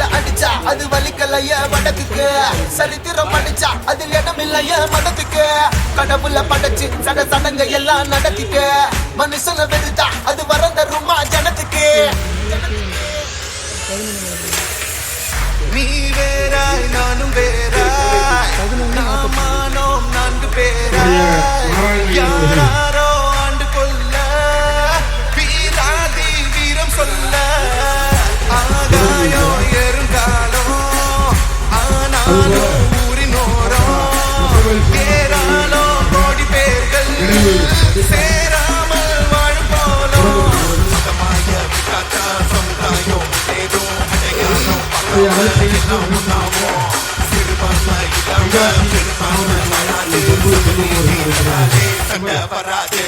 கையில அடிச்சா அது வலிக்கலைய வடக்குக்கு, சரித்திரம் அடிச்சா அதில் இடமில்லைய மனத்துக்கு. கடவுள படைச்சு சட சடங்க எல்லாம் நடத்திக்க, மனுஷன வெறுத்தா அது வரந்த ரூமா ஜனத்துக்கு. நீ வேறாய் நானும் வேறாய், நாமானோம் நான்கு பேராய், யாரோ ஆண்டு கொள்ள வீராதி வீரம் சொல்ல. ஆகாயோ எருங்காலோ ஆனாலும் ஊரினோரோ, ஏராளோ கோடி பேர்கள் சேராமல் வாழும் போலோ. மதமாய விகாத்தா சமுதாயம் ஏதோ அடையாளம் சிறுபான்மை இல்லாம பெரும்பான்மை வராது சண்டை வராது.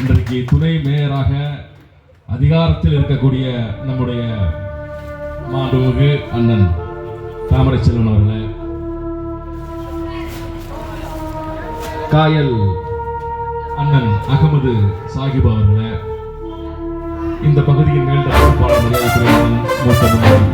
இன்றைக்கு துணை மேயராக அதிகாரத்தில் இருக்கக்கூடிய நம்முடைய மாண்புமிகு அண்ணன் தாமரை செல்வன் அவர்களே, காயல் அண்ணன் அகமது சாஹிப் அவர்களே, இந்த பகுதியின் மேல் பொறுப்பாளர்கள் மூத்த முன்னாள்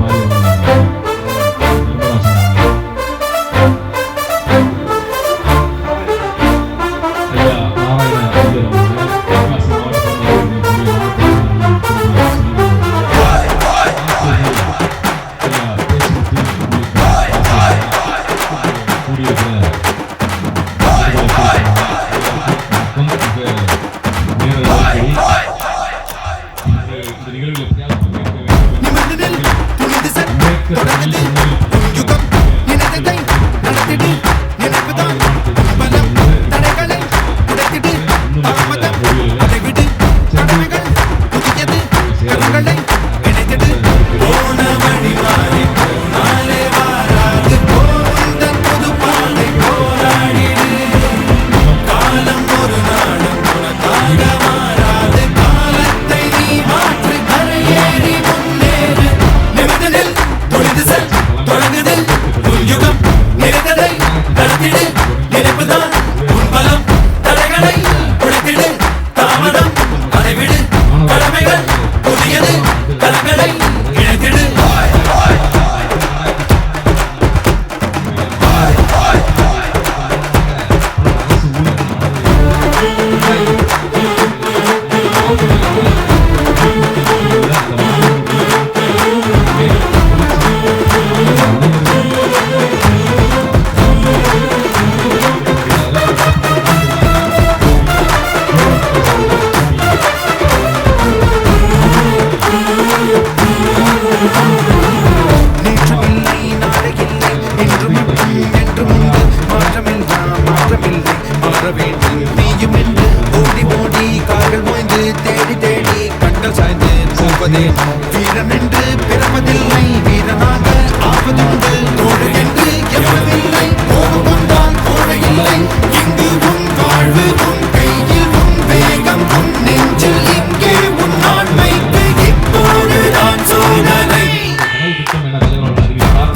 வீரன் என்று பிறப்பதில்லை, வீரனாக ஆவதுண்டு. கோழை என்று எவ்வளவில்லை, கோபம் கொண்டால் கோழை இல்லை. இங்கு உன் வாழ்வு உன் கையில், உன் வேகம் உன் நெஞ்சில். இங்கே உன் ஆண்மைக்கு இப்போதுதான் சோதனை.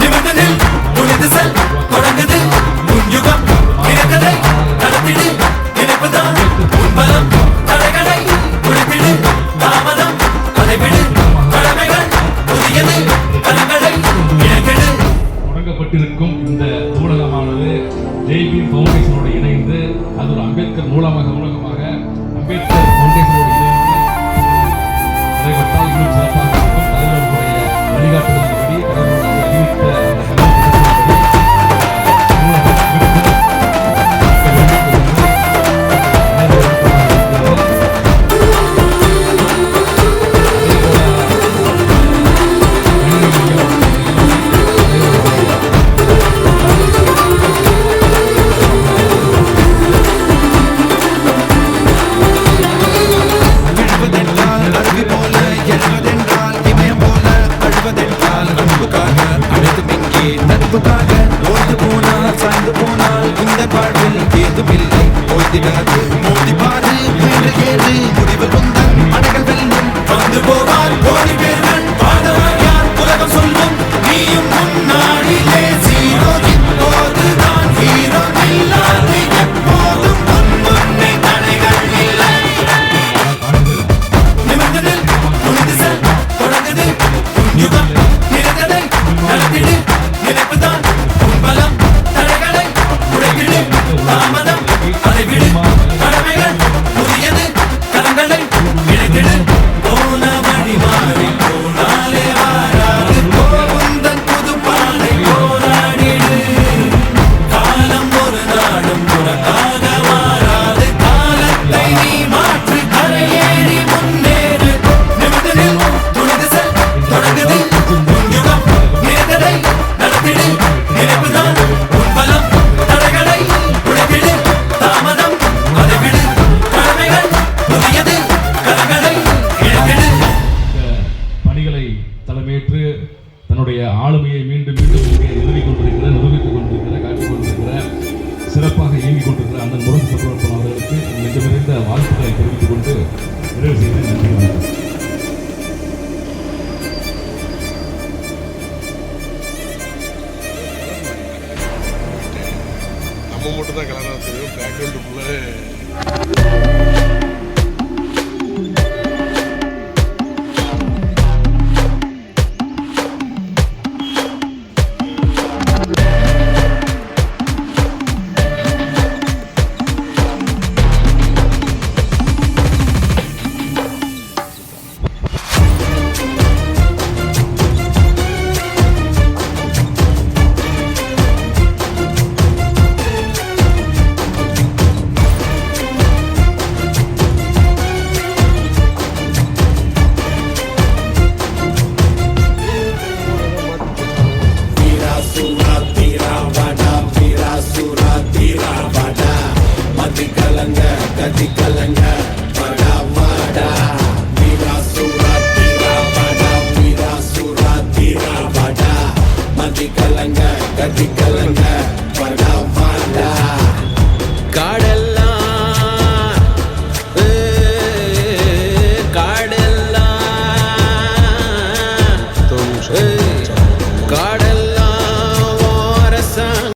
நிமிடத்தில் துணிந்து செல், தொடங்குது உன் யுகம். நினைத்ததை நடத்திடு, நினைப்புதான் உன் பலம். தடைகளை உடைத்திடு, தாமதம் அதை விடு. தொடங்கப்பட்டிருக்கும் இந்த நூலகமானது ஜெய்பீம் ஃபவுண்டேஷனோடு இணைந்து, அது ஒரு அம்பேத்கர் நூலகமாக அம்பேத்கர் ஃபவுண்டேஷனோடு இணைந்து நடைபெற்றால் இன்னும் சிறப்பாக இருக்கும். தலைவர்களுடைய வழிகாட்டுதலின்படி தலைவர்கள் அறிவித்த பணிகளை தலைமையேற்று தன்னுடைய ஆளுமையை மீண்டும் மீண்டும் இங்கே நிரூபித்துக் கொண்டிருக்கிற காட்டிக் கொண்டிருக்கிற சிறப்பாக இயங்கிக் கொண்டிருக்கிற அண்ணன் முரசு சக்கரவர்த்தன் அவர்களுக்கு நெஞ்சமிருந்த வாழ்த்துக்களை தெரிவித்துக் கொண்டு நிறைவு செய்து நன்றி வணக்கம். நம்ம மட்டும் தான் கலராக தெரியும், பேக்ரவுண்டுக்குள்ளே கட்டி கலங்க